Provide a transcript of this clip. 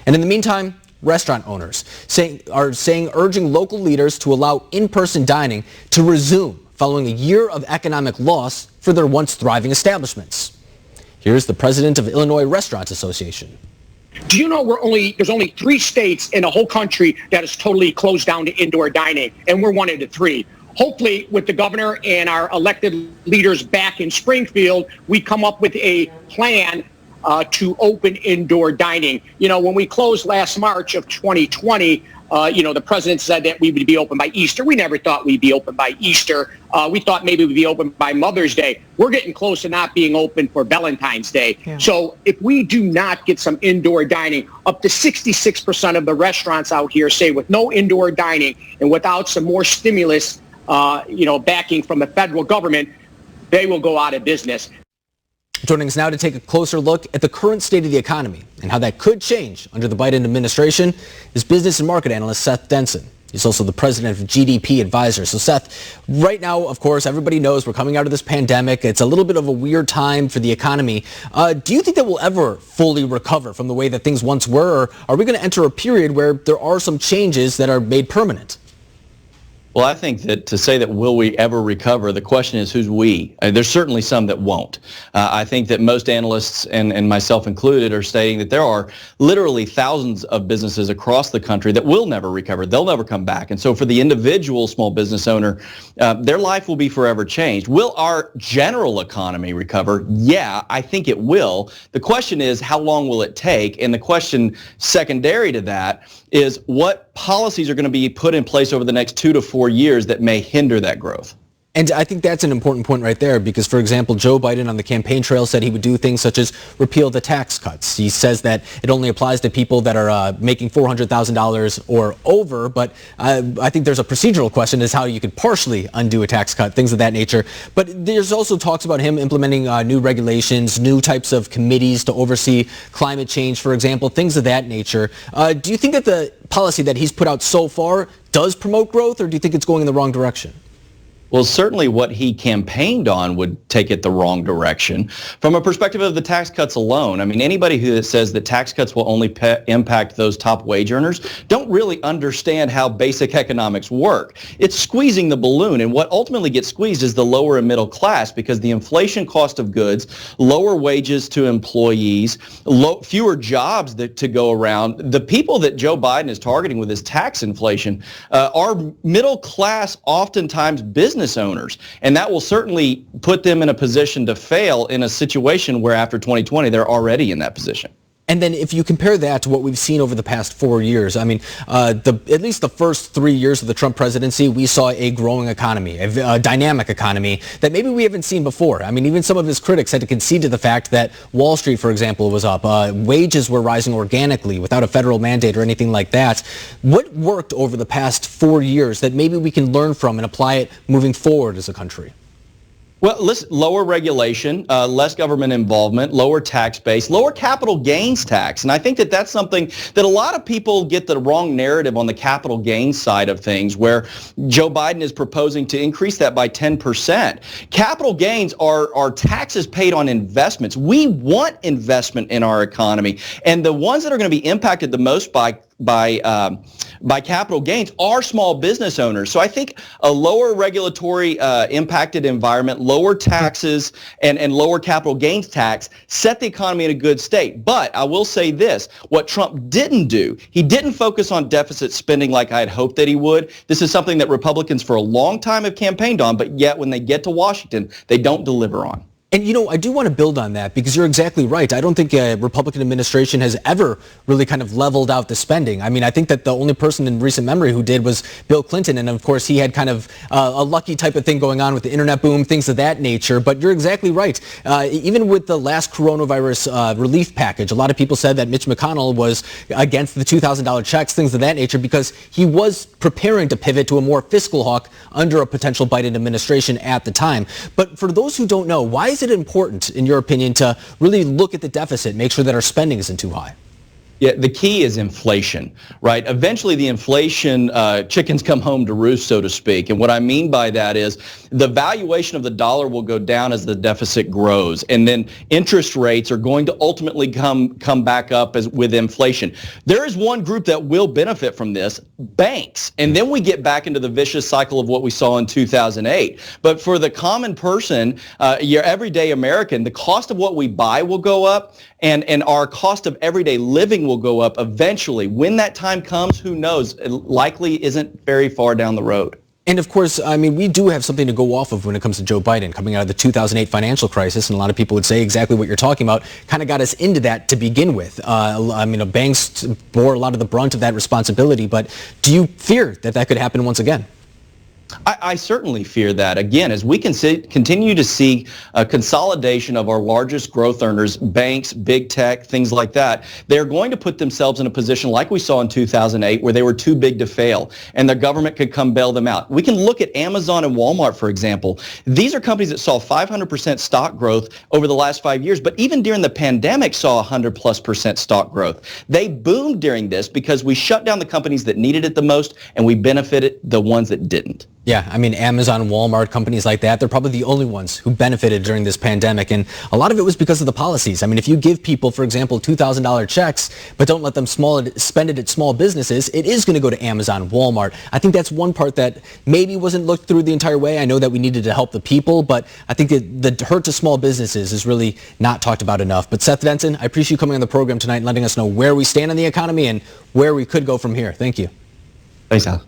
And in the meantime, restaurant owners urging local leaders to allow in-person dining to resume following a year of economic loss for their once thriving establishments. Here's the president of Illinois Restaurants Association. Do you know there's only 3 states in the whole country that is totally closed down to indoor dining, and we're one of the 3. Hopefully, with the governor and our elected leaders back in Springfield, we come up with a plan to open indoor dining. You know, when we closed last March of 2020, the president said that we would be open by Easter. We never thought we'd be open by Easter. We thought maybe we'd be open by Mother's Day. We're getting close to not being open for Valentine's Day. Yeah. So if we do not get some indoor dining, up to 66% of the restaurants out here say with no indoor dining and without some more stimulus, backing from the federal government, they will go out of business. Joining us now to take a closer look at the current state of the economy and how that could change under the Biden administration is business and market analyst Seth Denson. He's also the president of GDP Advisors. So Seth, right now, of course, everybody knows we're coming out of this pandemic. It's a little bit of a weird time for the economy. Do you think that we'll ever fully recover from the way that things once were, or are we going to enter a period where there are some changes that are made permanent? Well, I think that to say that will we ever recover, the question is who's we? There's certainly some that won't. I think that most analysts, and myself included, are stating that there are literally thousands of businesses across the country that will never recover. They'll never come back. And so for the individual small business owner, their life will be forever changed. Will our general economy recover? Yeah, I think it will. The question is, how long will it take? And the question secondary to that is what policies are going to be put in place over the next 2 to 4 years that may hinder that growth. And I think that's an important point right there because, for example, Joe Biden on the campaign trail said he would do things such as repeal the tax cuts. He says that it only applies to people that are making $400,000 or over, but I think there's a procedural question as how you could partially undo a tax cut, things of that nature. But there's also talks about him implementing new regulations, new types of committees to oversee climate change, for example, things of that nature. Do you think that the policy that he's put out so far does promote growth, or do you think it's going in the wrong direction? Well, certainly what he campaigned on would take it the wrong direction. From a perspective of the tax cuts alone, I mean, anybody who says that tax cuts will only impact those top wage earners don't really understand how basic economics work. It's squeezing the balloon, and what ultimately gets squeezed is the lower and middle class because the inflation cost of goods, lower wages to employees, fewer jobs to go around. The people that Joe Biden is targeting with his tax inflation are middle class, oftentimes business owners, and that will certainly put them in a position to fail in a situation where after 2020 they're already in that position. And then if you compare that to what we've seen over the past 4 years, I mean, at least the first 3 years of the Trump presidency, we saw a growing economy, a dynamic economy that maybe we haven't seen before. I mean, even some of his critics had to concede to the fact that Wall Street, for example, was up. Wages were rising organically without a federal mandate or anything like that. What worked over the past 4 years that maybe we can learn from and apply it moving forward as a country? Well, listen, lower regulation, less government involvement, lower tax base, lower capital gains tax. And I think that that's something that a lot of people get the wrong narrative on the capital gains side of things, where Joe Biden is proposing to increase that by 10%. Capital gains are taxes paid on investments. We want investment in our economy. And the ones that are going to be impacted the most by capital gains are small business owners. So I think a lower regulatory impacted environment, lower taxes, and lower capital gains tax set the economy in a good state. But I will say this, what Trump didn't do, he didn't focus on deficit spending like I had hoped that he would. This is something that Republicans for a long time have campaigned on, but yet when they get to Washington, they don't deliver on. And, you know, I do want to build on that because you're exactly right. I don't think a Republican administration has ever really kind of leveled out the spending. I mean, I think that the only person in recent memory who did was Bill Clinton. And, of course, he had kind of a lucky type of thing going on with the internet boom, things of that nature. But you're exactly right. Even with the last coronavirus relief package, a lot of people said that Mitch McConnell was against the $2,000 checks, things of that nature, because he was preparing to pivot to a more fiscal hawk under a potential Biden administration at the time. But for those who don't know, why is it important, in your opinion, to really look at the deficit, make sure that our spending isn't too high? Yeah, the key is inflation, right? Eventually the inflation chickens come home to roost, so to speak. And what I mean by that is the valuation of the dollar will go down as the deficit grows. And then interest rates are going to ultimately come back up with inflation. There is one group that will benefit from this, banks. And then we get back into the vicious cycle of what we saw in 2008. But for the common person, your everyday American, the cost of what we buy will go up, and our cost of everyday living will go up eventually. When that time comes, who knows? It likely isn't very far down the road. And of course, I mean, we do have something to go off of when it comes to Joe Biden coming out of the 2008 financial crisis. And a lot of people would say exactly what you're talking about kind of got us into that to begin with. I mean, banks bore a lot of the brunt of that responsibility. But do you fear that that could happen once again? I certainly fear that. Again, as we continue to see a consolidation of our largest growth earners, banks, big tech, things like that, they're going to put themselves in a position like we saw in 2008 where they were too big to fail and the government could come bail them out. We can look at Amazon and Walmart, for example. These are companies that saw 500% stock growth over the last 5 years, but even during the pandemic saw 100+% stock growth. They boomed during this because we shut down the companies that needed it the most and we benefited the ones that didn't. Yeah, I mean, Amazon, Walmart, companies like that, they're probably the only ones who benefited during this pandemic. And a lot of it was because of the policies. I mean, if you give people, for example, $2,000 checks, but don't let them spend it at small businesses, it is going to go to Amazon, Walmart. I think that's one part that maybe wasn't looked through the entire way. I know that we needed to help the people, but I think that the hurt to small businesses is really not talked about enough. But Seth Denson, I appreciate you coming on the program tonight and letting us know where we stand in the economy and where we could go from here. Thank you. Thanks, Al.